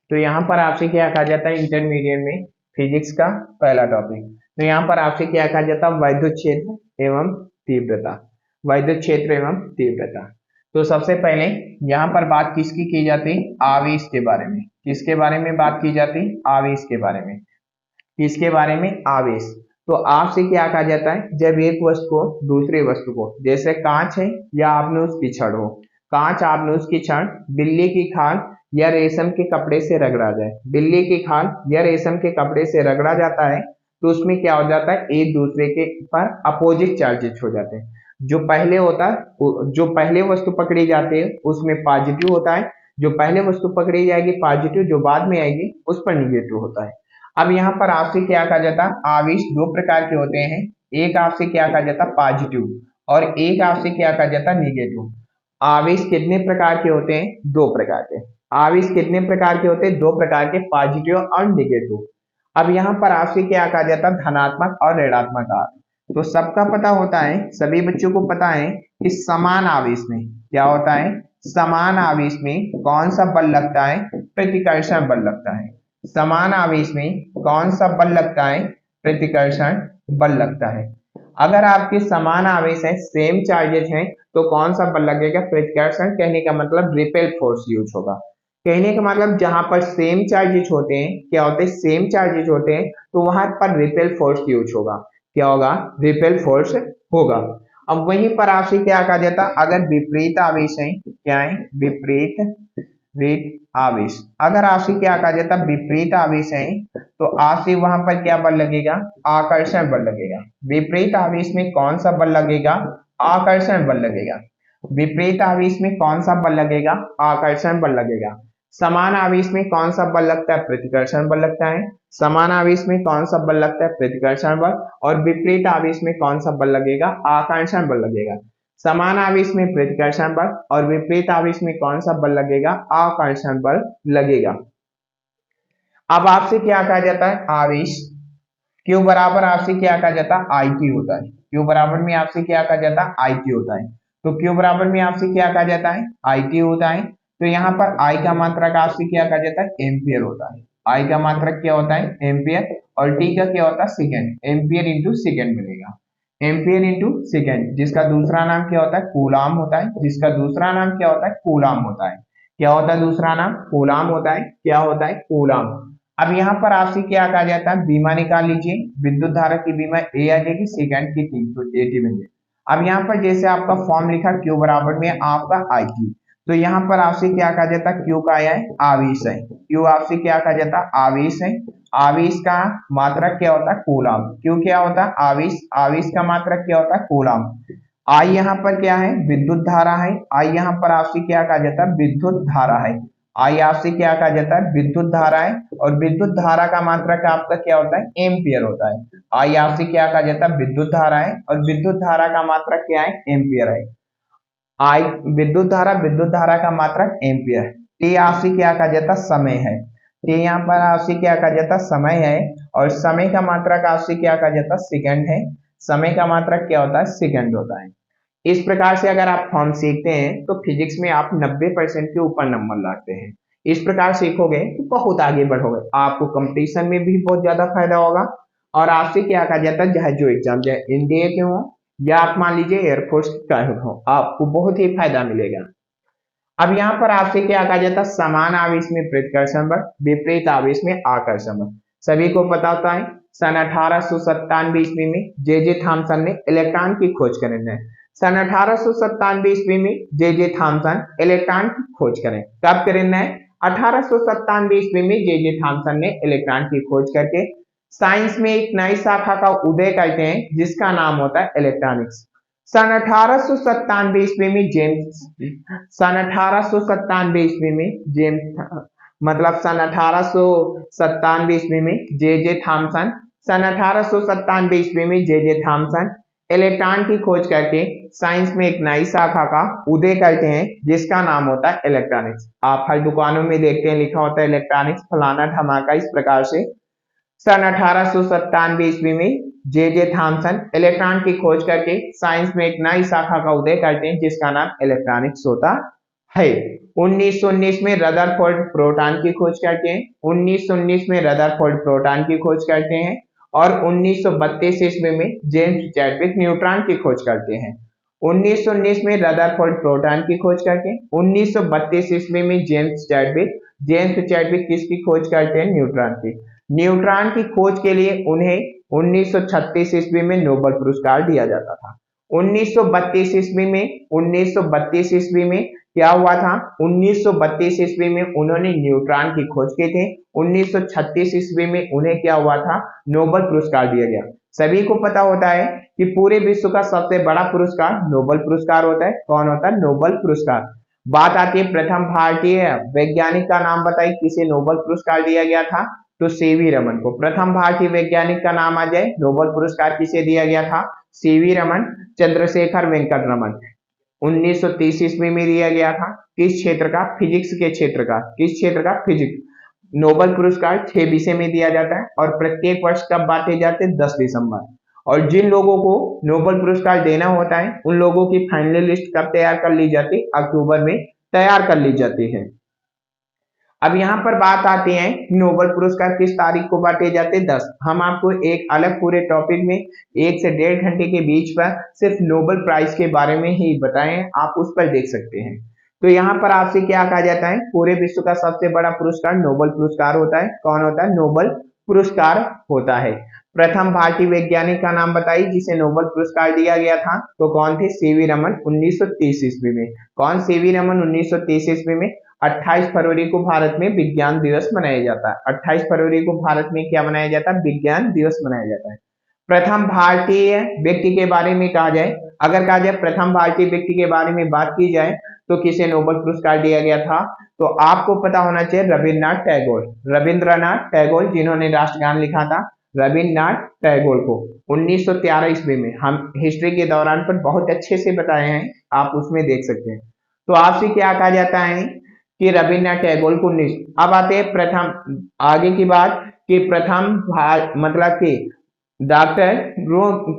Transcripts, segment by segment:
तो यहाँ पर आपसे क्या कहा जाता है इंटरमीडिएट में फिजिक्स का पहला टॉपिक। तो यहाँ पर आपसे क्या कहा जाता है वैद्युत क्षेत्र एवं तीव्रता। वैद्युत क्षेत्र एवं तीव्रता। तो सबसे पहले यहाँ पर बात किसकी की जाती है? आवेश के बारे में। किसके बारे में बात की जाती? आवेश के बारे में। किसके बारे में? आवेश। तो आपसे क्या कहा जाता है जब एक वस्तु को दूसरे वस्तु को, जैसे कांच है या आपने उसकी छड़ हो, कांच आपने उसकी छड़ बिल्ली की खाल या रेशम के कपड़े से रगड़ा जाए, बिल्ली की खाल या रेशम के कपड़े से रगड़ा जाता है तो उसमें क्या हो जाता है एक दूसरे के पर अपोजिट चार्जेस हो जाते हैं। जो पहले होता है, जो पहले वस्तु पकड़ी जाती है उसमें पॉजिटिव होता है, जो पहले वस्तु पकड़ी जाएगी पॉजिटिव, जो बाद में आएगी उस पर निगेटिव होता है। अब यहाँ पर आपसे क्या कहा जाता है आवेश दो प्रकार के होते हैं। एक आपसे क्या कहा जाता है पॉजिटिव और एक आपसे क्या कहा जाता है निगेटिव। आवेश कितने प्रकार के होते हैं? दो प्रकार के। आवेश कितने प्रकार के होते हैं? दो प्रकार के, पॉजिटिव और निगेटिव। अब यहाँ पर आपसे क्या कहा जाता है धनात्मक और ऋणात्मक आवेश। तो सबका पता होता है, सभी बच्चों को पता है कि समान आवेश में क्या होता है, समान आवेश में कौन सा बल लगता है? प्रतिकर्षण बल लगता है। समान आवेश में कौन सा बल लगता है? प्रतिकर्षण बल लगता है। अगर आपके समान आवेश है, सेम चार्जेस हैं, तो कौन सा बल लगेगा? प्रतिकर्षण। कहने का मतलब रिपेल फोर्स यूज होगा। कहने का मतलब जहां पर सेम चार्जेस होते हैं, क्या होते हैं? सेम चार्जेस होते हैं, तो वहां पर रिपेल फोर्स यूज होगा। क्या होगा? रिपेल फोर्स होगा। अब वहीं पर आपसे क्या कहा जाता है अगर विपरीत आवेश है, क्या है? विपरीत आवेश। अगर आपसे क्या कहा जाता है विपरीत आवेश है तो आपसे वहां पर क्या बल लगेगा? आकर्षण बल लगेगा। विपरीत आवेश में कौन सा बल लगेगा? आकर्षण बल लगेगा। विपरीत आवेश में कौन सा बल लगेगा? आकर्षण बल लगेगा। समान आवेश में कौन सा बल लगता है? प्रतिकर्षण बल लगता है। समान आवेश में कौन सा बल लगता है? प्रतिकर्षण बल। और विपरीत आवेश में कौन सा बल लगेगा? आकर्षण बल लगेगा। समान आवेश में प्रतिकर्षण बल और विपरीत आवेश में कौन सा बल लगेगा? आकर्षण बल लगेगा। अब आपसे क्या कहा जाता है आवेश Q बराबर आपसे क्या कहा जाता है आई टी होता है। Q बराबर में आपसे क्या कहा जाता है आई टी होता है। तो Q बराबर में आपसे क्या कहा जाता है आई टी होता है। तो यहाँ पर I का मात्रक आपसे क्या कहा जाता है एम्पियर होता है। I का मात्रक क्या होता है? एम्पियर। और T का क्या होता है? सेकेंड। एम्पियर इंटू सेकेंड मिलेगा। एम्पियर इंटू सेकेंड, जिसका दूसरा नाम क्या होता है? कूलाम होता है। जिसका दूसरा नाम क्या होता है? कूलाम होता है। क्या होता है दूसरा नाम? कूलाम होता है। क्या होता है? कूलाम। अब यहाँ पर आपसे क्या कहा जाता है बीमा निकाल लीजिए। विद्युत धारा की बीमा ए आ जाएगी, सेकंड की 3 तो 80 बन जाए। अब यहाँ पर जैसे आपका फॉर्म लिखा Q बराबर में आपका आई टी, तो यहाँ पर आपसे क्या कहा जाता है Q का आया है आवेश है। Q आपसे क्या कहा जाता है आवेश है। आवेश का मात्रक क्या होता है? कूलाम। Q क्या होता है? आवेश। आवेश का मात्रक क्या होता है? कूलाम। I यहाँ पर क्या है? विद्युत धारा है। I यहाँ पर आपसे क्या कहा जाता है? विद्युत धारा है। आई आपसे क्या कहा जाता है? विद्युत धारा है। और विद्युत धारा का मात्रक आपका क्या होता है? एम्पियर होता है। आई आपसे क्या कहा जाता है? विद्युत धारा है और विद्युत धारा का मात्रक क्या है? एम्पियर है। आई विद्युत धारा का मात्रक एम्पियर। टी आपसे क्या कहा जाता है? समय है। टी यहाँ पर आपसे क्या कहा जाता है? समय है। और समय का मात्रक आपसे क्या कहा जाता है? सेकंड है। समय का मात्रक क्या होता है? सेकंड होता है। इस प्रकार से अगर आप फॉर्म सीखते हैं तो फिजिक्स में आप 90% के ऊपर नंबर लाते हैं। इस प्रकार सीखोगे तो बहुत आगे बढ़ोगे, आपको कंपटीशन में भी बहुत ज्यादा फायदा होगा। और आपसे क्या कहा जाता है चाहे जो एग्जाम चाहे इंडिया के हो या आप मान लीजिए एयरफोर्स का हो, आपको बहुत ही फायदा मिलेगा। अब यहाँ पर आपसे क्या कहा जाता है समान आवेश में प्रतिकर्षण बल, विपरीत आवेश में आकर्षण बल। सभी को पता होता है सन 1897 ईस्वी में जे थॉमसन ने इलेक्ट्रॉन की खोज करी है। सन 1897 ईस्वी में जे थॉमसन इलेक्ट्रॉन की खोज करें। कब करें है? 1897 ईस्वी में जे थॉमसन ने इलेक्ट्रॉन की खोज करके साइंस में एक नई शाखा का उदय करते हैं जिसका नाम होता है इलेक्ट्रॉनिक्स। सन 1897 ईस्वी में सन 1897 ईस्वी में मतलब सन 1897 ईस्वी में जे थॉमसन, सन 1897 ईस्वी में जे थॉमसन इलेक्ट्रॉन की खोज करके साइंस में एक नई शाखा का उदय करते हैं जिसका नाम होता है इलेक्ट्रॉनिक्स। आप हर दुकानों में देखते हैं लिखा होता है इलेक्ट्रॉनिक्स फलाना धमाका। इस प्रकार से सन 1897 ईस्वी में जे थॉमसन इलेक्ट्रॉन की खोज करके साइंस में एक नई शाखा का उदय करते हैं जिसका नाम इलेक्ट्रॉनिक्स होता है। 1919 में रदरफोर्ड प्रोटॉन की खोज करते हैं, 1919 में रदरफोर्ड प्रोटॉन की खोज करते हैं, और 1932 ईस्वी में जेम्स चैडविक न्यूट्रॉन की खोज करते हैं। 1919 में रदरफोर्ड प्रोटॉन की खोज करते हैं, 1932 ईस्वी में जेम्स चैडविक किसकी खोज करते हैं? न्यूट्रॉन की। न्यूट्रॉन की खोज के लिए उन्हें 1936 ईस्वी में नोबेल पुरस्कार दिया जाता था। 1932 ईस्वी में क्या हुआ था? 1932 ईस्वी में उन्होंने न्यूट्रॉन की खोज की थी। 1936 ईस्वी में उन्हें क्या हुआ था? नोबेल पुरस्कार दिया गया। सभी को पता होता है कि पूरे विश्व का सबसे बड़ा पुरस्कार नोबेल पुरस्कार होता है। कौन होता है? नोबेल पुरस्कार। बात आती है प्रथम भारतीय वैज्ञानिक का नाम बताइए, किसे नोबेल पुरस्कार दिया गया था? तो सीवी रमन को। प्रथम भारतीय वैज्ञानिक का नाम आ जाए, नोबेल पुरस्कार किसे दिया गया था? सीवी रमन, चंद्रशेखर वेंकट रमन। 1930 ईस्वी में दिया गया था। किस क्षेत्र का? फिजिक्स के क्षेत्र का। किस क्षेत्र का? फिजिक्स। नोबेल पुरस्कार 6 विषय में दिया जाता है और प्रत्येक वर्ष कब बांटे जाते हैं? 10 दिसंबर। और जिन लोगों को नोबेल पुरस्कार देना होता है उन लोगों की फाइनल लिस्ट कब तैयार कर ली जाती है? अक्टूबर में तैयार कर ली जाती है। अब यहाँ पर बात आती है नोबेल पुरस्कार किस तारीख को बांटे जाते हैं? 10। हम आपको एक अलग पूरे टॉपिक में 1 से 1.5 घंटे के बीच पर सिर्फ नोबेल प्राइज के बारे में ही बताएं, आप उस पर देख सकते हैं। तो यहाँ पर आपसे क्या कहा जाता है? पूरे विश्व का सबसे बड़ा पुरस्कार नोबेल पुरस्कार होता है। कौन होता है? नोबेल पुरस्कार होता है। प्रथम भारतीय वैज्ञानिक का नाम बताइए जिसे नोबेल पुरस्कार दिया गया था। तो कौन थे? सीवी रमन, 1930 ईस्वी में। कौन? सीवी रमन, 1930 ईस्वी में। 28 फरवरी को भारत में विज्ञान दिवस मनाया जाता है। 28 फरवरी को भारत में क्या मनाया जाता है? विज्ञान दिवस मनाया जाता है। प्रथम भारतीय व्यक्ति के बारे में कहा जाए, अगर कहा जाए प्रथम भारतीय व्यक्ति के बारे में बात की जाए तो किसे नोबेल पुरस्कार दिया गया था? तो आपको पता होना चाहिए रविन्द्रनाथ टैगोर। रविंद्रनाथ टैगोर जिन्होंने राष्ट्रगान लिखा था, रविन्द्रनाथ टैगोर को 1913 ईस्वी में। हम हिस्ट्री के दौरान पर बहुत अच्छे से बताए हैं, आप उसमें देख सकते हैं। तो आपसे क्या कहा जाता है कि रविन्द्रनाथ टैगोर को अब आते हैं प्रथम आगे की बात कि प्रथम मतलब कि डॉक्टर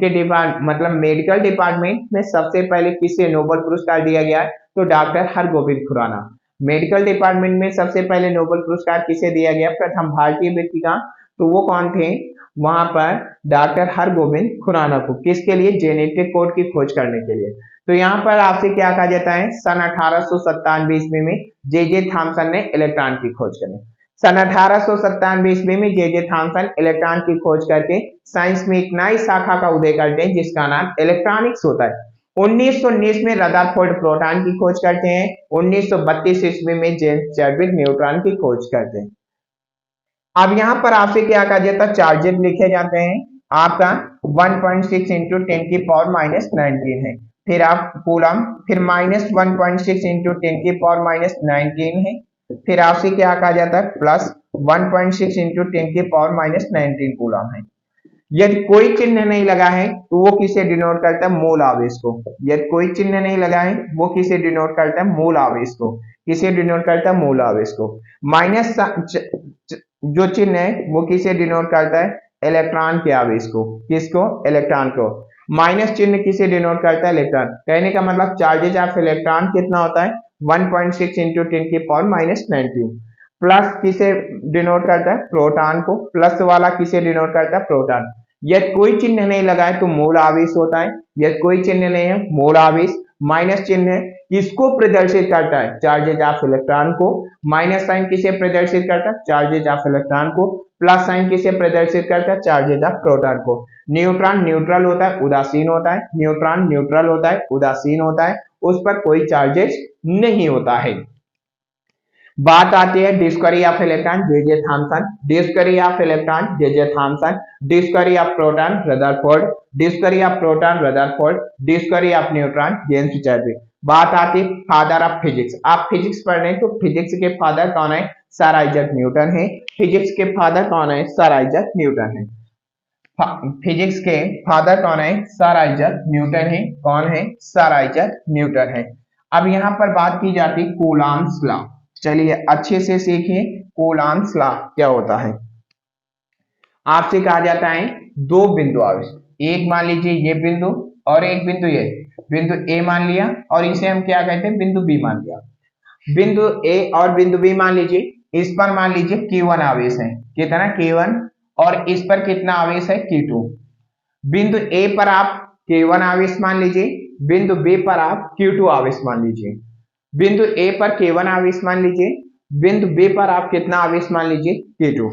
के मतलब मेडिकल डिपार्टमेंट में सबसे पहले किसे नोबेल पुरस्कार दिया गया है? तो doctor Hargobind Khorana. Medical department में सबसे पहले नोबेल पुरस्कार किसे दिया गया? प्रथम भारतीय व्यक्ति का। तो वो कौन थे? वहां पर डॉक्टर हरगोविंद खुराना को। किसके लिए? जेनेटिक कोड की खोज करने के लिए। तो यहाँ पर आपसे क्या कहा जाता है? सन 1897 ईस्वी में जे थॉमसन ने इलेक्ट्रॉन की खोज करी। सन 1897 ईस्वी में जे थॉमसन इलेक्ट्रॉन की खोज करके साइंस में एक नई शाखा का उदय करते हैं जिसका नाम इलेक्ट्रॉनिक्स होता है। 1919 में रदरफोर्ड प्रोटॉन की खोज करते हैं। 1932 ईस्वी में जेम्स चैडविक न्यूट्रॉन की खोज करते हैं। अब यहाँ पर आपसे क्या कहा जाता है? चार्जेस लिखे जाते हैं। आपका 1.6 इंटू 10 की पावर माइनस 19 है। फिर आप कूलम, फिर माइनस 1.6 इंटू 10 की पावर माइनस 19 है। फिर आपसे क्या कहा जाता है? प्लस 1.6 इंटू 10 की पावर माइनस 19 कूलम है। यदि कोई चिन्ह नहीं लगा है तो वो किसे डिनोट करता है? मूल आवेश को। यदि कोई चिन्ह नहीं लगा है वो किसे डिनोट करता है? मूल आवेश को। किसे डिनोट करता है? मूल आवेश को। माइनस जो चिन्ह है वो किसे डिनोट करता है? इलेक्ट्रॉन के आवेश को। किसको? इलेक्ट्रॉन को। माइनस चिन्ह किसे डिनोट करता है? इलेक्ट्रॉन। कहने का मतलब चार्जेज ऑफ इलेक्ट्रॉन कितना होता है? 1.6 इंटू 10 की पावर माइनस 19। प्लस किसे डिनोट करता है? प्रोटॉन को। प्लस वाला किसे डिनोट करता है? प्रोटॉन। यदि कोई चिन्ह नहीं लगा है तो मूल आवेश होता है। यदि कोई चिन्ह नहीं है, मूल आवेश। माइनस चिन्ह है, किसको प्रदर्शित करता है? चार्जेज ऑफ इलेक्ट्रॉन को। माइनस साइन किसे प्रदर्शित करता है? चार्जेज ऑफ इलेक्ट्रॉन को। प्लस साइन किसे प्रदर्शित करता है? चार्जेज ऑफ प्रोटॉन को। न्यूट्रॉन न्यूट्रल होता है, उदासीन होता है। न्यूट्रॉन न्यूट्रल होता है, उदासीन होता है, उस पर कोई चार्जेस नहीं होता है। बात आती है discovery of electron J Thomson. Discovery of electron J Thomson. Discovery of proton Rutherford. Discovery of proton Rutherford. Discovery of neutron James Chadwick. बात आती है फादर ऑफ फिजिक्स। आप फिजिक्स पढ़ रहे हैं तो फिजिक्स के फादर कौन है? सर आइजैक न्यूटन है। फिजिक्स के फादर कौन है? सर आइजैक न्यूटन है। फिजिक्स के फादर कौन है? सर आइजैक न्यूटन है। कौन है? सर आइजैक न्यूटन है। अब यहाँ पर बात की जाती है कूलॉम्स लॉ। चलिए अच्छे से सीखिए कूलॉम्स लॉ क्या होता है। आपसे कहा जाता है दो बिंदु आवेश, एक मान लीजिए ये बिंदु और एक बिंदु ये बिंदु ए मान लिया और इसे हम क्या कहते हैं? बिंदु बी मान लिया। बिंदु ए और बिंदु बी मान लीजिए, इस पर मान लीजिए Q1 आवेश है, कितना Q1, और इस पर कितना आवेश है Q2। बिंदु ए पर आप Q1 आवेश मान लीजिए, बिंदु बी पर आप Q2 आवेश मान लीजिए। बिंदु ए पर K1 आवेश मान लीजिए, बिंदु बी पर आप कितना आवेश मान लीजिए K2।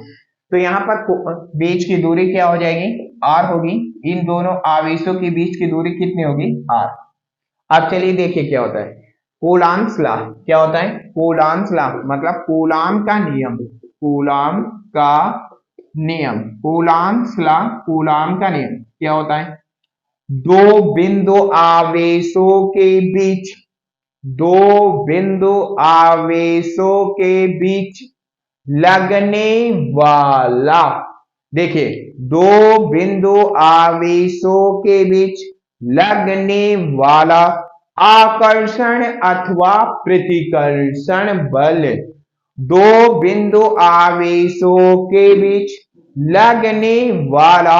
तो यहाँ पर बीच की दूरी क्या हो जाएगी, R होगी। इन दोनों आवेशों के बीच की दूरी कितनी होगी, R। अब चलिए देखिए क्या होता है, कूलॉम्स लॉ क्या होता है, कूलॉम्स लॉ मतलब कूलॉम का नियम, कूलॉम का नियम, कूलॉम्स लॉ, कूलॉम का नियम क्या होता है, दो बिंदु आवेशों के बीच, दो बिंदु आवेशों के बीच लगने वाला, देखिए दो बिंदु आवेशों के बीच लगने वाला आकर्षण अथवा प्रतिकर्षण बल, दो बिंदु आवेशों के बीच लगने वाला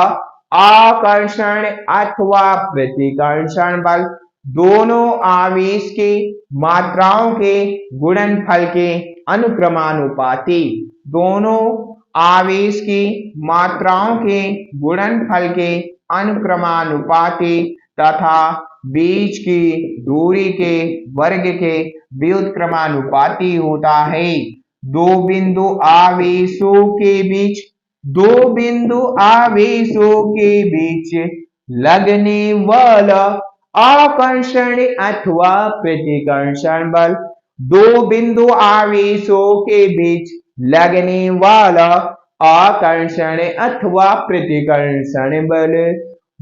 आकर्षण अथवा प्रतिकर्षण बल दोनों आवेश के मात्राओं के गुणनफल के अनुक्रमानुपाती, दोनों आवेश की मात्राओं के गुणनफल के अनुक्रमानुपाती तथा बीच की दूरी के वर्ग के व्युत्क्रमानुपाती होता है। दो बिंदु आवेशों के बीच, दो बिंदु आवेशों के बीच लगने वाला आकर्षण अथवा प्रतिकर्षण बल, दो बिंदु आवेशों के बीच लगने वाला आकर्षण अथवा प्रतिकर्षण बल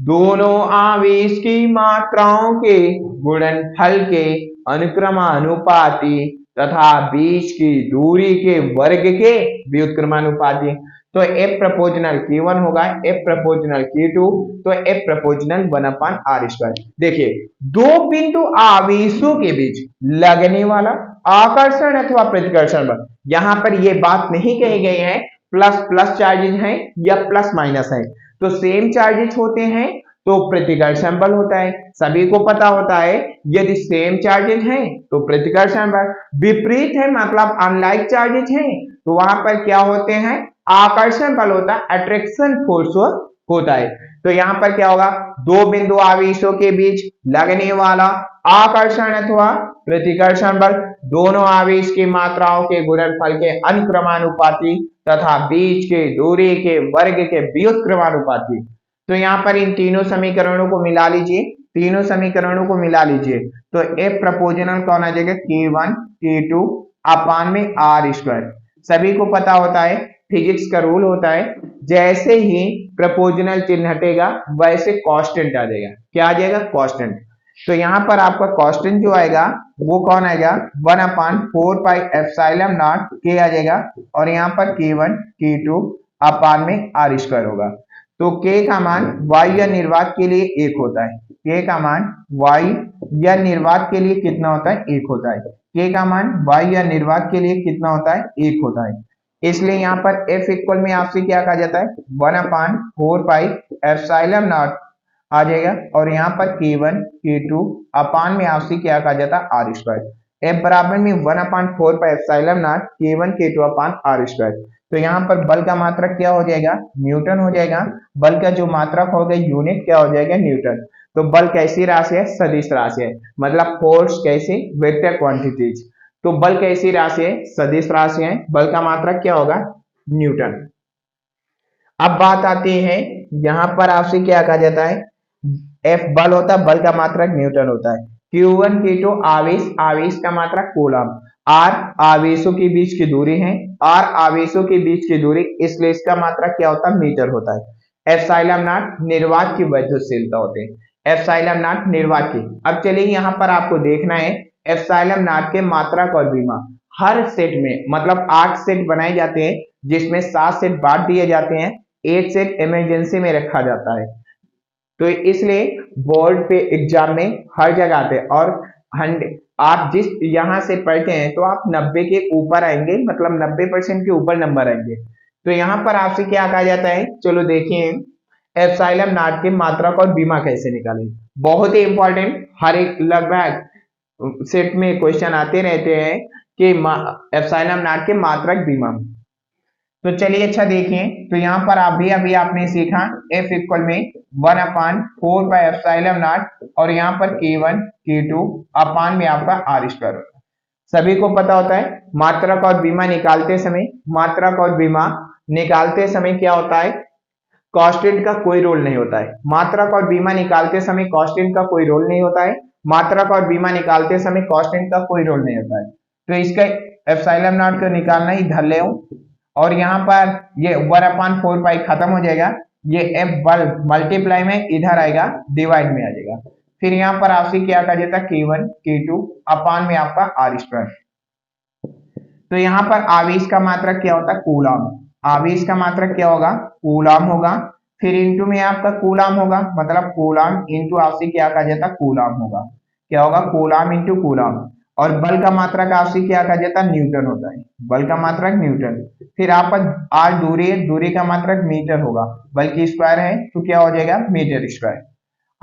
दोनों आवेश की मात्राओं के गुणनफल के अनुक्रमानुपाती तथा बीच की दूरी के वर्ग के व्युत्क्रमानुपाती। तो F प्रपोजनल Q1 होगा, F प्रपोजनल Q2, तो F प्रपोजनल 1/r²। देखिए दो बिंदु आवेशों के बीच लगने वाला आकर्षण अथवा प्रतिकर्षण बल, यहां पर यह बात नहीं कही गई है प्लस प्लस चार्जेज हैं या प्लस माइनस है, तो सेम चार्जेज होते हैं तो प्रतिकर्षण बल होता है, सभी को पता होता है यदि सेम चार्जेज हैं तो प्रतिकर्षण बल, विपरीत है मतलब अनलाइक चार्जेज हैं तो वहां पर क्या होते हैं, आकर्षण बल होता है, अट्रैक्शन फोर्स होता है। तो यहाँ पर क्या होगा, दो बिंदु आवेशों के बीच लगने वाला आकर्षण अथवा प्रतिकर्षण बल दोनों आवेश की मात्राओं के गुणनफल के अनुक्रमानुपाती तथा बीच के दूरी के वर्ग के व्युत्क्रमानुपाती। तो यहाँ पर इन तीनों समीकरणों को मिला लीजिए, तीनों समीकरणों को मिला लीजिए तो F प्रपोजनल कौन आ जाएगा, K1 K2 अपान में r²। सभी को पता होता है, फिजिक्स का रूल होता है, जैसे ही प्रपोजनल चिन्ह हटेगा वैसे कांस्टेंट आ जाएगा। क्या आ जाएगा, कांस्टेंट। तो यहाँ पर आपका कांस्टेंट जो आएगा वो कौन आएगा, 1/4πε0 k आ जाएगा, और यहाँ पर K1 K2 अपान में r² होगा। तो k का मान y या निर्वात के लिए 1 होता है, k का मान y या निर्वात के लिए कितना होता है, 1 होता है। k का मान y या निर्वात के लिए कितना होता है, 1 होता है। इसलिए यहाँ पर f इक्वल में आपसे क्या कहा जाता है, 1/4πε0 आ जाएगा, और यहाँ पर K1 K2 अपान में आपसे क्या कहा जाता है, r²। f बराबर में 1/4πε0 K1 K2 अपान r²। तो यहाँ पर बल का मात्रक क्या हो जाएगा, न्यूटन हो जाएगा। बल का जो मात्रक होगा यूनिट क्या हो जाएगा, न्यूटन। तो बल कैसी राशि है, सदिश राशि है, मतलब फोर्स कैसे, वेक्टर क्वांटिटीज। तो बल कैसी राशि है, सदिश राशि है, बल का मात्रक क्या होगा, न्यूटन। अब बात आती है, यहाँ पर आपसे क्या कहा जाता है, F बल होता है, बल का मात्रक न्यूटन होता है। Q1 Q2 आवेश, आवेश का मात्रक कूलम, R आवेशों के बीच की दूरी है, R आवेशों के बीच की दूरी, इसलिए इसका मात्रक क्या होता है, मीटर होता है। ε0 निर्वात की वैद्युतशीलता होती है, ε0 निर्वात की। अब चलिए यहाँ पर आपको देखना है ε0 के मात्रक और विमा हर सेट में, मतलब 8 सेट बनाए जाते हैं जिसमें 7 सेट बांट दिए जाते हैं, 1 सेट इमरजेंसी में रखा जाता है। तो इसलिए बोर्ड पे एग्जाम में हर जगह आते हैं, और आप जिस यहां से पढ़ते हैं तो आप 90 के ऊपर आएंगे, मतलब 90% के ऊपर नंबर आएंगे। तो यहाँ पर आपसे क्या कहा जाता है, चलो देखिए ε0 के मात्रक और बीमा कैसे निकालें। बहुत ही इंपॉर्टेंट, हर एक लगभग सेट में क्वेश्चन आते रहते हैं के एप्सिलॉन नॉट के मात्रक बीमा में। तो चलिए अच्छा देखिए, तो यहाँ पर अभी आपने सीखा F इक्वल में 1/4 बाय एप्सिलॉन नॉट और यहाँ पर K1 K2 अपान में आपका R स्क्वायर होता है। सभी को पता होता है मात्रक और बीमा निकालते समय क्या होता है, कांस्टेंट का कोई रोल नहीं होता है। मात्रक और बीमा निकालते समय कांस्टेंट का कोई रोल नहीं होता है। मात्रक और बीमा निकालते समय कांस्टेंट का कोई रोल नहीं होता है। तो इसका एप्सिलॉन नॉट को निकालना ही धर ले और यहाँ पर ये 1/4 पाई खत्म हो जाएगा, ये F बल्ब मल्टीप्लाई में इधर आएगा, डिवाइड में आ जाएगा। फिर यहाँ पर आपसे क्या कहा जाता है K1 K2 अपान में आपका R स्क्वायर। तो यहाँ पर आवेश का मात्रक क्या होता है, कूलम। आवेश का मात्रक क्या होगा, कूलम होगा। फिर इंटू में आपका कूलम होगा, मतलब कूलम इंटू आपसे क्या कहा जाता है, कूलम होगा। क्या होगा, कूलम इंटू कूलम। और बल का मात्रक आपसे क्या कहा जाता है, न्यूटन होता है। बल का मात्रक न्यूटन। फिर आप आर दूरी है, दूरी का मात्रक मीटर होगा, बल की स्क्वायर है तो क्या हो जाएगा, मीटर स्क्वायर।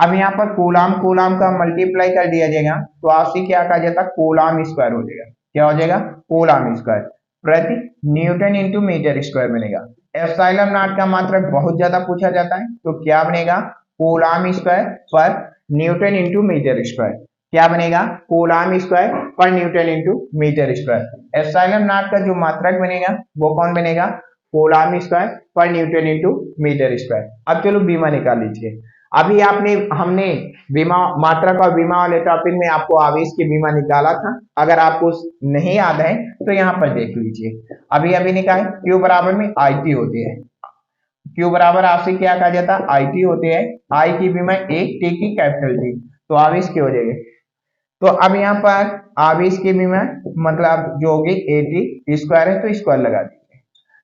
अब यहाँ पर कूलम का मल्टीप्लाई कर दिया जाएगा तो आपसे क्या कहा जाता है, कूलम स्क्वायर हो जाएगा। क्या हो जाएगा, कूलम स्क्वायर प्रति न्यूटन इंटू मीटर स्क्वायर बनेगा। एप्सिलॉन नॉट का मात्रक बहुत ज्यादा पूछा जाता है तो क्या बनेगा, coulomb square per newton into metre square. क्या बनेगा, coulomb square per newton into metre square. Epsilon naught का जो मात्रक बनेगा वो कौन बनेगा, coulomb square per newton into metre square. अब चलो बीमा निकाल लीजिए। अभी हमने बीमा मात्रक और बीमा वाले टॉपिक में आपको आवेश की बीमा निकाला था। अगर आपको नहीं याद है तो यहाँ पर देख लीजिए। अभी निकाले, Q बराबर में IT होती है। Q बराबर आपसे क्या कहा जाता है, IT होते हैं। I की बीमा 1, T की कैपिटल T, तो आवेश की हो जाएगी। तो अब यहाँ पर आवेश की बीमा मतलब जो होगी 80 स्क्वायर है तो स्क्वायर लगा दीजिए।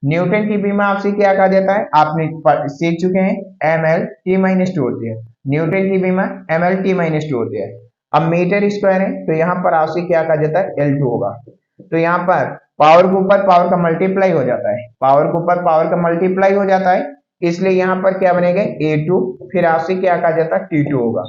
न्यूटन की बीमा आपसे क्या कहा जाता है, आपने सीख चुके हैं, mL/t-2 होती है। न्यूटन की बीमा mL/t-2 होती है। अब मीटर स्क्वायर है तो यहाँ पर आपसे क्या कहा जाता है, L2 होगा। तो यहाँ पर पावर के ऊपर पावर का मल्टीप्लाई हो जाता है, पावर के ऊपर पावर का मल्टीप्लाई हो जाता है, इसलिए यहाँ पर क्या बनेगा, A2, फिर आपसे क्या कहा जाता है, T2 होगा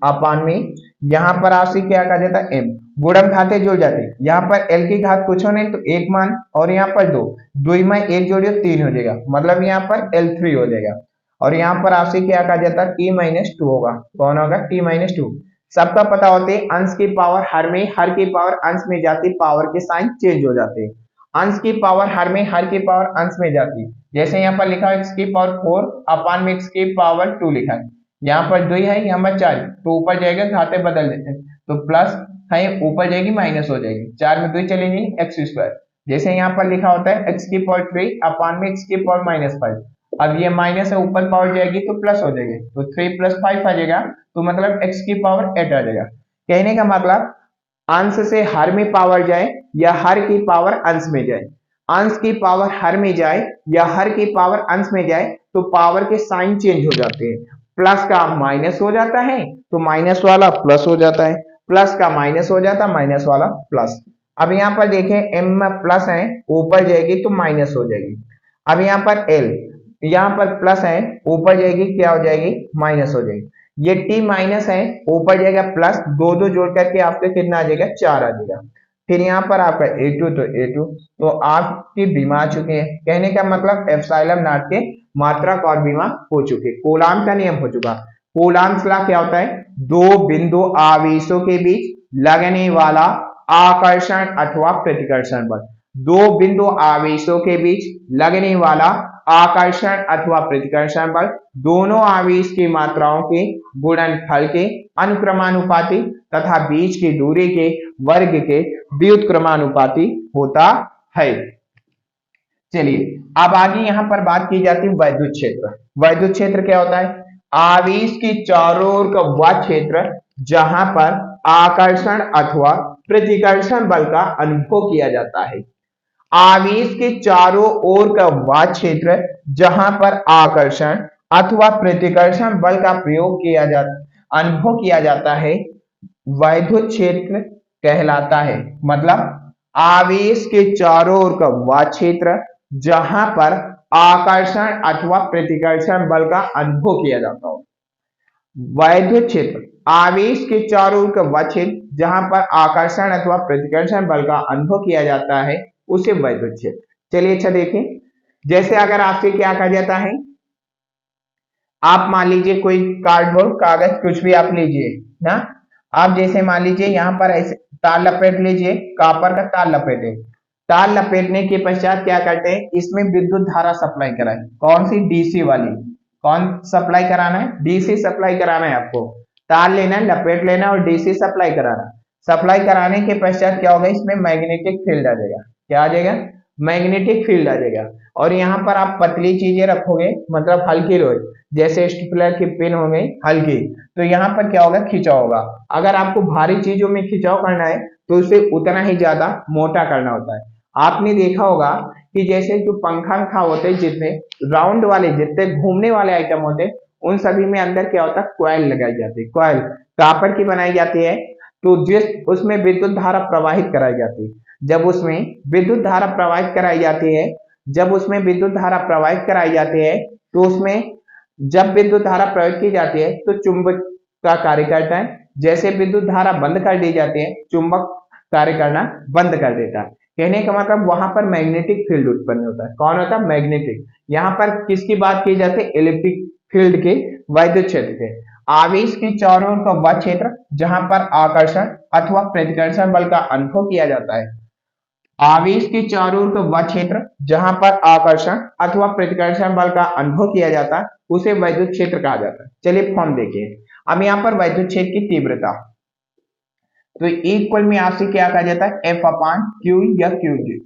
अपान में। यहाँ पर आपसे क्या कहा जाता है, M। गुणन खाते जुड़ जाते हैं। यहाँ पर L की घात कुछ हो नहीं तो 1 मान और यहाँ पर 2, 2 में 1 जोड़िए 3 हो जाएगा, मतलब यहाँ पर L3 हो जाएगा। और यहाँ पर आपसे क्या कहा जाता है, T-2 होगा। कौन होगा, T-2। सबका पता होते हैं अंश की पावर हर की पावर अंश में जाती, पावर के साइन चेंज हो जाते हैं। अंश की पावर हर की पावर अंश में जाती, जैसे यहाँ पर लिखा है x की पावर 4 अपान में x की पावर 2 लिखा है। यहाँ पर 2 है, यहाँ पर 4, तो ऊपर जाएगा, घाते बदल देते हैं तो प्लस है, ऊपर जाएगी माइनस हो जाएगी, 4 में 2 चलेंगे एक्स स्क्वायर। जैसे यहाँ पर लिखा होता है x की पावर 3 अपान में x की पावर -5। अब ये माइनस है, ऊपर पावर जाएगी तो प्लस हो जाएगी, तो 3 + 5 आ जाएगा, तो मतलब x की पावर 8 आ जाएगा। कहने का मतलब अंश से हर में पावर जाए या हर की पावर अंश में जाए, अंश की पावर हर में जाए या हर की पावर अंश में जाए तो पावर के साइन चेंज हो जाते हैं। प्लस का माइनस हो जाता है तो माइनस वाला प्लस हो जाता है, प्लस का माइनस हो जाता है, माइनस वाला प्लस। अब यहाँ पर देखें m में प्लस है, ऊपर जाएगी तो माइनस हो जाएगी। अब यहाँ पर L, यहाँ पर प्लस है, ऊपर जाएगी क्या हो जाएगी, माइनस हो जाएगी। ये T माइनस है, ऊपर जाएगा प्लस, 2 2 जोड़ करके आपका कितना आ जाएगा, 4 आ जाएगा। फिर यहाँ पर आपका A2 तो A2, तो आपकी बीमा आ चुके हैं। कहने का मतलब एप्सिलॉन नॉट के मात्रक और बीमा हो चुके। कूलॉम का नियम हो चुका। कूलॉम्स लॉ क्या होता है, दो बिंदु आवेशों के बीच लगने वाला आकर्षण अथवा प्रतिकर्षण बल। दो बिंदु आवेशों के बीच लगने वाला आकर्षण अथवा प्रतिकर्षण बल दोनों आवेश की मात्राओं के गुणनफल के अनुक्रमानुपाती तथा बीच की दूरी के वर्ग के व्युत्क्रमानुपाती होता है। चलिए अब आगे यहाँ पर बात की जाती है वैद्युत क्षेत्र। वैद्युत क्षेत्र क्या होता है, आवेश की चारों ओर का वह क्षेत्र जहां पर आकर्षण अथवा प्रतिकर्षण बल का अनुभव किया जाता है। आवेश के चारों ओर का वह क्षेत्र जहां पर आकर्षण अथवा प्रतिकर्षण बल का प्रयोग किया जाता, अनुभव किया जाता है, वैद्युत क्षेत्र कहलाता है। मतलब आवेश के चारों ओर का वह क्षेत्र जहां पर आकर्षण अथवा प्रतिकर्षण बल का अनुभव किया जाता हो। वैद्युत क्षेत्र, आवेश के चारों ओर का वह क्षेत्र जहां पर आकर्षण अथवा प्रतिकर्षण बल का अनुभव किया जाता है उसे वैद्युत क्षेत्र। चलिए अच्छा देखें, जैसे अगर आपसे क्या कहा जाता है, आप मान लीजिए कोई कार्डबोर्ड कागज कुछ भी आप लीजिए ना, आप जैसे मान लीजिए यहाँ पर ऐसे तार लपेट लीजिए, कॉपर का तार लपेटे, तार लपेटने के पश्चात क्या करते हैं, इसमें विद्युत धारा सप्लाई कराए, कौन सी, डीसी वाली। कौन सप्लाई कराना है, डीसी सप्लाई कराना है आपको, तार लेना है, लपेट लेना है और डीसी सप्लाई कराना। सप्लाई कराने के पश्चात क्या होगा, इसमें मैग्नेटिक फील्ड आ जाएगा। क्या आ जाएगा, मैग्नेटिक फील्ड आ जाएगा। और यहाँ पर आप पतली चीजें रखोगे, मतलब हल्की रोड, जैसे स्टेपलर की पिन हो गई हल्की, तो यहाँ पर क्या होगा, खिंचाव होगा। अगर आपको भारी चीजों में खिंचाव करना है तो उसे उतना ही ज्यादा मोटा करना होता है। आपने देखा होगा कि जैसे जो पंखा होते हैं, जितने राउंड वाले, जितने घूमने वाले आइटम होते हैं, उन सभी में अंदर क्या होता है, कॉइल लगाई जाती है। कॉइल कॉपर की बनाई जाती है, तो जिस उसमें विद्युत धारा प्रवाहित कराई जाती है। जब उसमें विद्युत धारा प्रवाहित कराई जाती है, जब उसमें विद्युत धारा प्रवाहित कराई जाती है, तो उसमें जब विद्युत धारा प्रवाहित की जाती है तो चुंबक का कार्य करता है। जैसे विद्युत धारा बंद कर दी जाती है, चुंबक कार्य करना बंद कर देता है। कहने का मतलब वहां पर मैग्नेटिक फील्ड उत्पन्न होता है। कौन होता है, मैग्नेटिक। यहाँ पर किसकी बात की जाती है, इलेक्ट्रिक फील्ड के, वैद्युत क्षेत्र के। आवेश के चारों ओर का वह क्षेत्र जहां पर आकर्षण अथवा प्रतिकर्षण बल का अनुभव किया जाता है। आवेश के चारों ओर का वह क्षेत्र जहां पर आकर्षण अथवा प्रतिकर्षण बल का अनुभव किया जाता है उसे वैद्युत क्षेत्र कहा जाता है। चलिए फॉर्म देखिए। अब यहाँ पर वैद्युत क्षेत्र की तीव्रता, तो इक्वल में आपसे क्या कहा जाता है, एफ अपान क्यू या क्यू जी।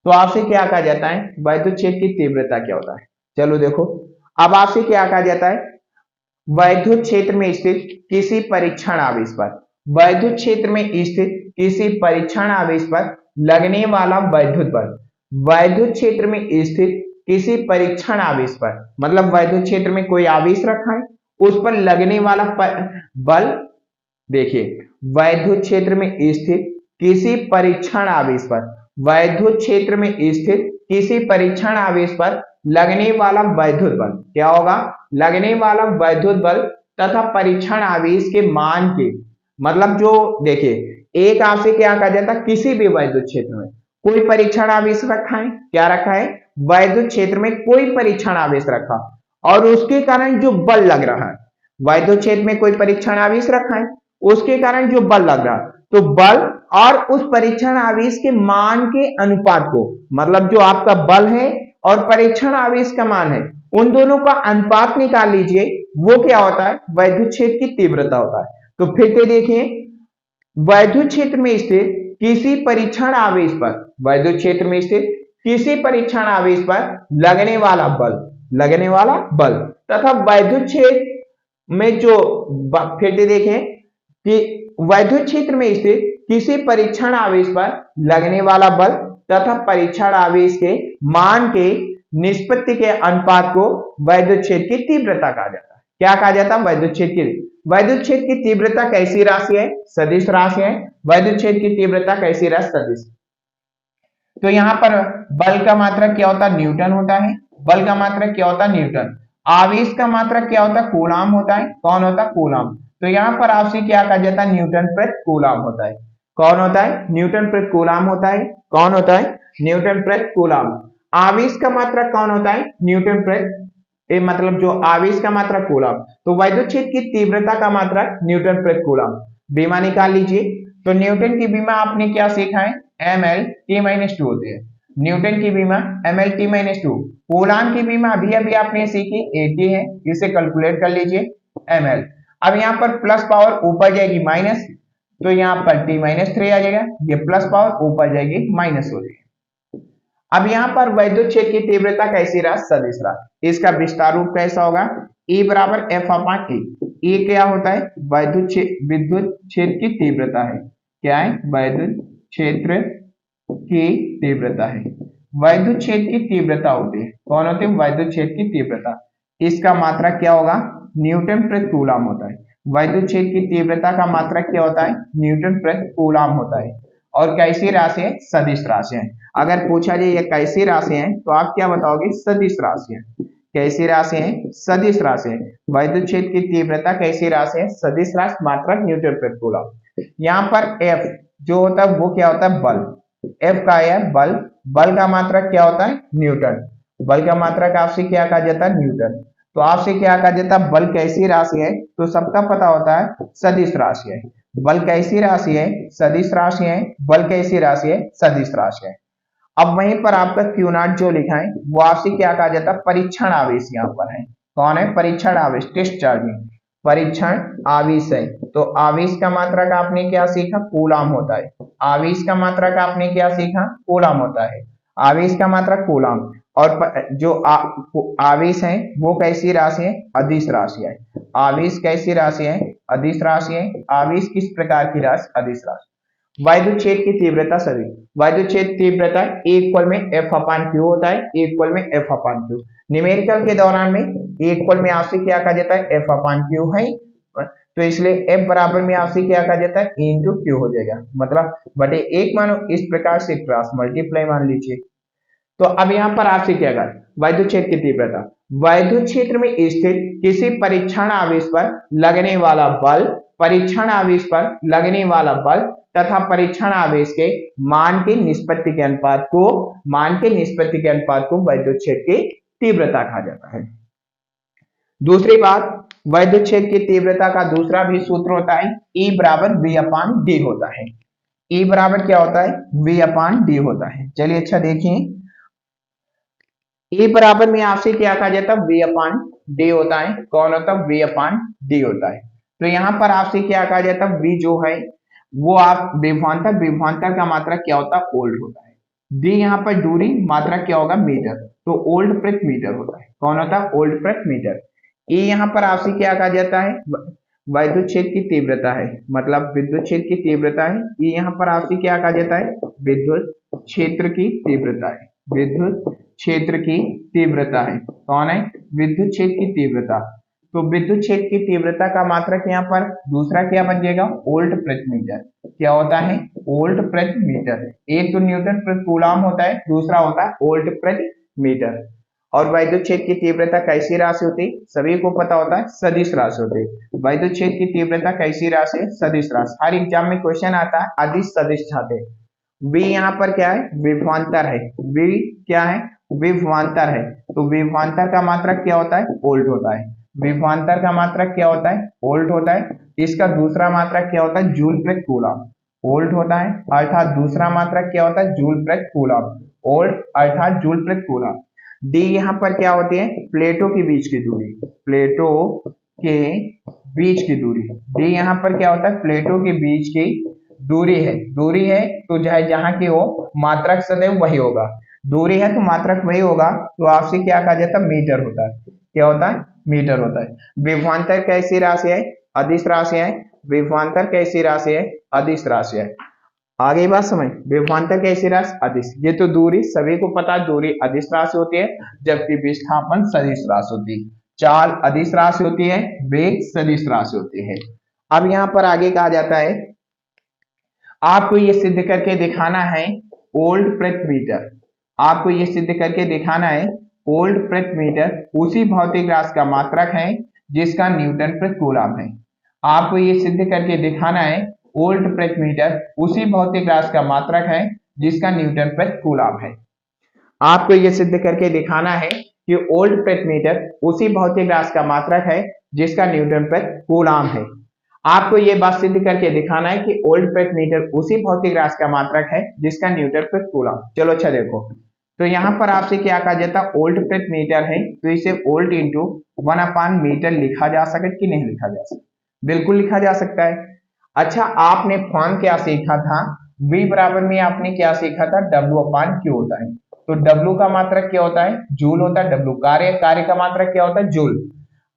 तो आपसे क्या कहा जाता है, वैद्युत क्षेत्र की तीव्रता क्या होता है। चलो देखो, अब आपसे क्या कहा जाता है, वैद्युत क्षेत्र में स्थित किसी परीक्षण आवेश पर, वैद्युत क्षेत्र में स्थित किसी परीक्षण आवेश पर लगने वाला वैद्युत बल, वैद्युत क्षेत्र में स्थित किसी परीक्षण आवेश पर, मतलब वैद्युत क्षेत्र में कोई आवेश रखा है, उस पर लगने वाला बल। देखिए, वैद्युत क्षेत्र में स्थित किसी परीक्षण आवेश पर, वैद्युत क्षेत्र में स्थित किसी परीक्षण आवेश पर लगने वाला वैद्युत बल क्या होगा, लगने वाला वैद्युत बल तथा परीक्षण आवेश के मान के, मतलब जो देखिए, एक आपसे क्या कहा जाता है, किसी भी वैद्युत क्षेत्र में कोई परीक्षण आवेश रखा है, क्या रखा है, वैद्युत क्षेत्र में कोई परीक्षण आवेश रखा और उसके कारण जो बल लग रहा है, वैद्युत क्षेत्र में कोई परीक्षण आवेश रखा है, उसके कारण जो बल लग रहा है, तो बल और उस परीक्षण आवेश के मान के अनुपात को, मतलब जो आपका बल है और परीक्षण आवेश का मान है, उन दोनों का अनुपात निकाल लीजिए, वो क्या होता है, वैद्युत क्षेत्र की तीव्रता होता है। तो फिर से देखिए, वैद्युत क्षेत्र में स्थित किसी परीक्षण आवेश पर, वैद्युत क्षेत्र में स्थित किसी परीक्षण आवेश पर लगने वाला बल, लगने वाला बल तथा वैद्युत क्षेत्र में जो, फिर से देखें कि वैद्युत क्षेत्र में स्थित किसी परीक्षण आवेश पर लगने वाला बल तथा परीक्षण आवेश के मान के निष्पत्ति के अनुपात को वैद्युत क्षेत्र की तीव्रता कहा जाता है। क्या कहा जाता है, वैद्युत क्षेत्र की, वैद्युत क्षेत्र की तीव्रता कैसी राशि है, सदिश राशि है। वैद्युत क्षेत्र की तीव्रता कैसी राशि, सदिश। तो यहाँ पर बल का मात्रक क्या होता है, न्यूटन होता है। बल का मात्रक क्या होता है, न्यूटन। आवेश का मात्रक क्या होता है, कूलाम होता है। कौन होता है, कूलाम। तो यहाँ पर आपसे क्या कहा जाता है, न्यूटन प्रति कूलाम होता है। कौन होता है, न्यूटन प्रति कूलाम होता है। कौन होता है, न्यूटन प्रति कूलाम। आवेश का मात्रक कौन होता है, न्यूटन प्रति, मतलब जो आवेश का मात्रक कूलाम। तो वैद्युत क्षेत्र की तीव्रता का मात्रक न्यूटन प्रति कूलाम। बीमा निकाल लीजिए। तो न्यूटन की बीमा आपने क्या सीखा है, ml/t-2 होती है। न्यूटन की बीमा ml/t-2। कूलाम की बीमा अभी अभी आपने सीखी 80 है, इसे कैलकुलेट कर लीजिए ml। अब यहाँ पर प्लस पावर ऊपर जाएगी माइनस, तो यहाँ पर t-3 आ जाएगा, ये प्लस पावर ऊपर जाएगी माइनस हो जाएगी। अब यहाँ पर वैद्युत क्षेत्र की तीव्रता कैसी रहा, सदिश रहा। इसका विस्तार रूप कैसा होगा, E बराबर F/E। E क्या होता है, विद्युत क्षेत्र की तीव्रता है। क्या है, वैद्युत क्षेत्र की तीव्रता है। वैद्युत क्षेत्र की तीव्रता होती है, कौन होती है, वैद्युत क्षेत्र की तीव्रता। इसका मात्रक क्या होगा, न्यूटन प्रति कूलाम होता है। वैद्युत क्षेत्र की तीव्रता का मात्रक क्या होता है, न्यूटन प्रति कूलाम होता है। और कैसी राशि है, सदिश राशि है। अगर पूछा जाए ये कैसी राशि है, तो आप क्या बताओगे, सदिश राशि है। कैसी राशि है, सदिश राशि है। वैद्युत क्षेत्र की तीव्रता कैसी राशि है, सदिश राशि, मात्रक न्यूटन प्रति कूलाम। यहाँ पर F जो होता है वो क्या होता है, बल। F का है बल, बल का मात्रक क्या होता है, न्यूटन। बल का मात्रक आपसे क्या कहा जाता है, न्यूटन। तो आपसे क्या कहा जाता है, बल कैसी राशि है, तो सबका पता होता है सदिश राशि है। बल कैसी राशि है, सदिश राशि है। बल कैसी राशि है, सदिश राशि है। अब वहीं पर आपका क्यू नॉट जो लिखा है वो आपसे क्या कहा जाता है, परीक्षण आवेश यहाँ पर है। कौन है, परीक्षण आवेश, टेस्ट चार्जिंग, परीक्षण आवेश है। तो आवेश का मात्रक आपने क्या सीखा, कूलाम होता है। आवेश का मात्रक आपने क्या सीखा, कूलाम होता है। आवेश का मात्रक कूलाम। और जो आवेश है वो कैसी राशि है, अदिश राशि है। आवेश कैसी राशि है, अदिश राशि है। आवेश किस प्रकार की राशि, अदिश राशि। वैद्युत क्षेत्र की तीव्रता सभी, वैद्युत क्षेत्र तीव्रता इक्वल में एफ अपान क्यू होता है, इक्वल में एफ अपान क्यू। न्यूमेरिकल के दौरान में इक्वल में आपसे क्या कहा जाता है, एफ अपान क्यू है। तो इसलिए एफ बराबर में आपसे क्या कहा जाता है, इंटू क्यू हो जाएगा, मतलब बटे एक मानो, इस प्रकार से क्रॉस मल्टीप्लाई मान लीजिए। तो अब यहाँ पर आपसे क्या कहा, वैद्युत क्षेत्र की तीव्रता, वैद्युत क्षेत्र में स्थित किसी परीक्षण आवेश पर लगने वाला बल, परीक्षण आवेश पर लगने वाला बल तथा परीक्षण आवेश के मान के निष्पत्ति के अनुपात को, मान के निष्पत्ति के अनुपात को वैद्युत क्षेत्र की तीव्रता कहा जाता है। दूसरी बात, वैद्युत क्षेत्र की तीव्रता का दूसरा भी सूत्र होता है, E बराबर V अपान डी होता है। E बराबर क्या होता है, V अपान डी होता है। चलिए अच्छा देखिए, E बराबर में आपसे क्या कहा जाता है, V अपान डी होता है। कौन होता है, V अपान डी होता है। तो यहाँ पर आपसे क्या कहा जाता है, V जो है वो आप विभवांतर, विभवांतर का मात्रक क्या होता है, ओल्ड होता है। डी यहाँ पर दूरी, मात्रक क्या होगा, मीटर, तो ओल्ड प्रति मीटर होता है। कौन होता है, ओल्ड प्रति मीटर। E यहाँ पर आपसे क्या कहा जाता है, वैद्युत क्षेत्र की तीव्रता है, मतलब विद्युत क्षेत्र की तीव्रता है। E यहाँ पर आपसे क्या कहा जाता है, विद्युत क्षेत्र की तीव्रता है, विद्युत क्षेत्र की तीव्रता है। कौन है, विद्युत क्षेत्र की तीव्रता। तो विद्युत क्षेत्र की तीव्रता का मात्रक यहाँ पर दूसरा क्या बन जाएगा, वोल्ट प्रति मीटर। क्या होता है, वोल्ट प्रति मीटर। एक तो न्यूटन प्रति कूलम होता है, दूसरा होता है वोल्ट प्रति मीटर। और वैद्युत क्षेत्र की तीव्रता कैसी राशि होती है, सभी को पता होता है, सदिश राशि होती है। वैद्युत क्षेत्र की तीव्रता कैसी राशि है, सदिश राशि। हर एग्जाम में क्वेश्चन आता है, अदिश सदिश चाहते हैं। V यहाँ पर क्या है, विभवांतर है। V क्या है, विभवांतर है। तो विभवांतर का मात्रक क्या होता है, वोल्ट होता है। विभवांतर का मात्रक क्या होता है, वोल्ट होता है। इसका दूसरा मात्रक क्या होता है, जूल प्रति कूलम, वोल्ट होता है। अर्थात दूसरा मात्रक क्या होता है, जूल प्रति कूलम, वोल्ट अर्थात जूल प्रति कूलम। डी यहाँ पर क्या होती है, प्लेटों के बीच की दूरी, प्लेटों के बीच की दूरी। डी यहाँ पर क्या होता है, प्लेटों के बीच की दूरी है। दूरी है तो चाहे जहां की हो, मात्रक सदैव वही होगा। दूरी है तो मात्रक वही होगा। तो आपसे क्या कहा जाता है, मीटर होता है। क्या होता है, मीटर होता है। विभवांतर कैसी राशि है, अदिश राशि है। विभवांतर कैसी राशि है, अदिश राशि है। आगे बात समझ, विभवांतर कैसी राशि, अदिश। ये तो दूरी सभी को पता है, दूरी अदिश राशि होती है, जबकि विस्थापन सदिश राशि होती है। चाल अदिश राशि होती है, वेग सदिश राशि होती है। अब यहाँ पर आगे कहा जाता है, आपको ये सिद्ध करके दिखाना है, ओल्ड प्रति मीटर। आपको ये सिद्ध करके दिखाना है, ओल्ड प्रति मीटर उसी भौतिक राशि का मात्रक है जिसका न्यूटन प्रति कूलम है। आपको ये सिद्ध करके दिखाना है, ओल्ड प्रति मीटर उसी भौतिक राशि का मात्रक है जिसका न्यूटन प्रति कूलम है। आपको ये सिद्ध करके दिखाना है कि ओल्ड प्रति मीटर उसी भौतिक राशि का मात्रक है जिसका न्यूटन प्रति कूलम है। आपको ये बात सिद्ध करके दिखाना है कि ओल्ड प्रति मीटर उसी भौतिक राशि का मात्रक है जिसका न्यूटन प्रति कूलम। चलो अच्छा देखो, तो यहाँ पर आपसे क्या कहा जाता है, ओल्ड प्रति मीटर है तो इसे ओल्ड इंटू 1 अपान मीटर लिखा जा सकता है कि नहीं लिखा जा सकता, बिल्कुल लिखा जा सकता है। अच्छा, आपने फॉर्म क्या सीखा था, V बराबर में आपने क्या सीखा था, W अपान Q होता है। तो W का मात्रक क्या होता है, जूल होता है। W कार्य, कार्य का मात्रक क्या होता है, जूल।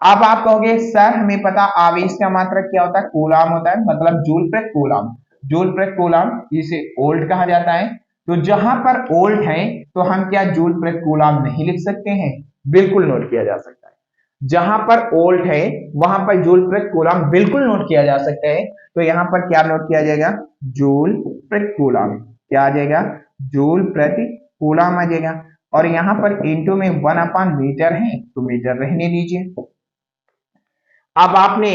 अब आप कहोगे सर हमें पता आवेश का मात्रक क्या होता है, कूलम होता है, मतलब जूल प्रति कूलम। जूल प्रति कूलम, इसे वोल्ट कहा जाता है। तो जहां पर वोल्ट है तो हम क्या जूल प्रति कूलम नहीं लिख सकते हैं, बिल्कुल नोट किया जा सकता है। जहां पर वोल्ट है वहां पर जूल प्रति कूलम बिल्कुल नोट किया जा सकता है। तो यहाँ पर क्या नोट किया जाएगा, जूल प्रति कूलम। क्या आ जाएगा, जूल प्रति कूलम आ जाएगा। और यहाँ पर इंटू में 1 अपान मीटर है तो मीटर रहने दीजिए। अब आपने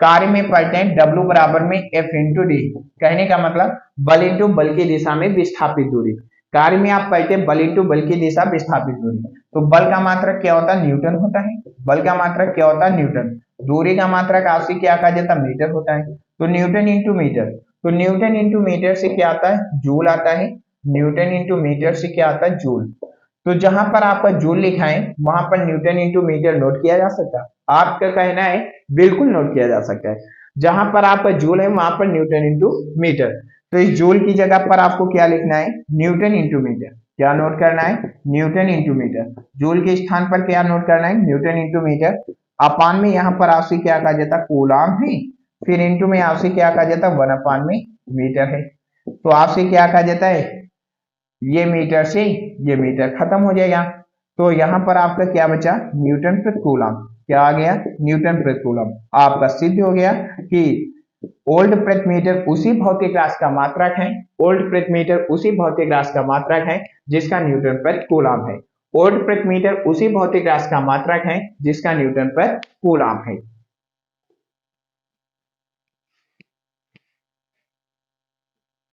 कार्य में पढ़ते हैं W बराबर में F इंटू डी। कहने का मतलब बल इंटू बल की दिशा में विस्थापित दूरी। कार्य में आप पढ़ते हैं बल इंटू बल की दिशा विस्थापित दूरी। तो बल का मात्रक क्या होता है? न्यूटन होता है। बल का मात्रक क्या होता है? न्यूटन। दूरी का मात्रक आपसे क्या कहा जाता है? मीटर होता है। तो न्यूटन इंटू मीटर, तो न्यूटन इंटू मीटर से क्या आता है? जूल आता है। न्यूटन इंटू मीटर से क्या आता है? जूल। तो जहां पर आपका जूल लिखा है वहां पर न्यूटन इंटू मीटर नोट किया जा सकता है। आपका कहना है बिल्कुल नोट किया जा सकता है। जहां पर आपका जूल है वहां पर न्यूटन इंटू मीटर। तो इस जूल की जगह पर आपको क्या लिखना है? Newton into metre. क्या नोट करना है? Newton into metre. जूल के स्थान पर क्या नोट करना है? Newton into metre. अपान में यहाँ पर आपसे क्या कहा जाता है? कूलाम है। फिर इंटू में आपसे क्या कहा जाता है? 1 में मीटर है। तो आपसे क्या कहा जाता है? ये मीटर से ये मीटर खत्म हो जाएगा। तो यहाँ पर आपका क्या बचा? न्यूटन प्रति कूलम। क्या आ गया? न्यूटन प्रति कूलम। आपका सिद्ध हो गया कि ओल्ड प्रति मीटर उसी भौतिक राशि का मात्रक है। ओल्ड प्रति मीटर उसी भौतिक राशि का मात्रक है जिसका न्यूटन प्रति कूलम है। ओल्ड प्रति मीटर उसी भौतिक राशि का मात्रक है जिसका न्यूटन प्रति कूलम है।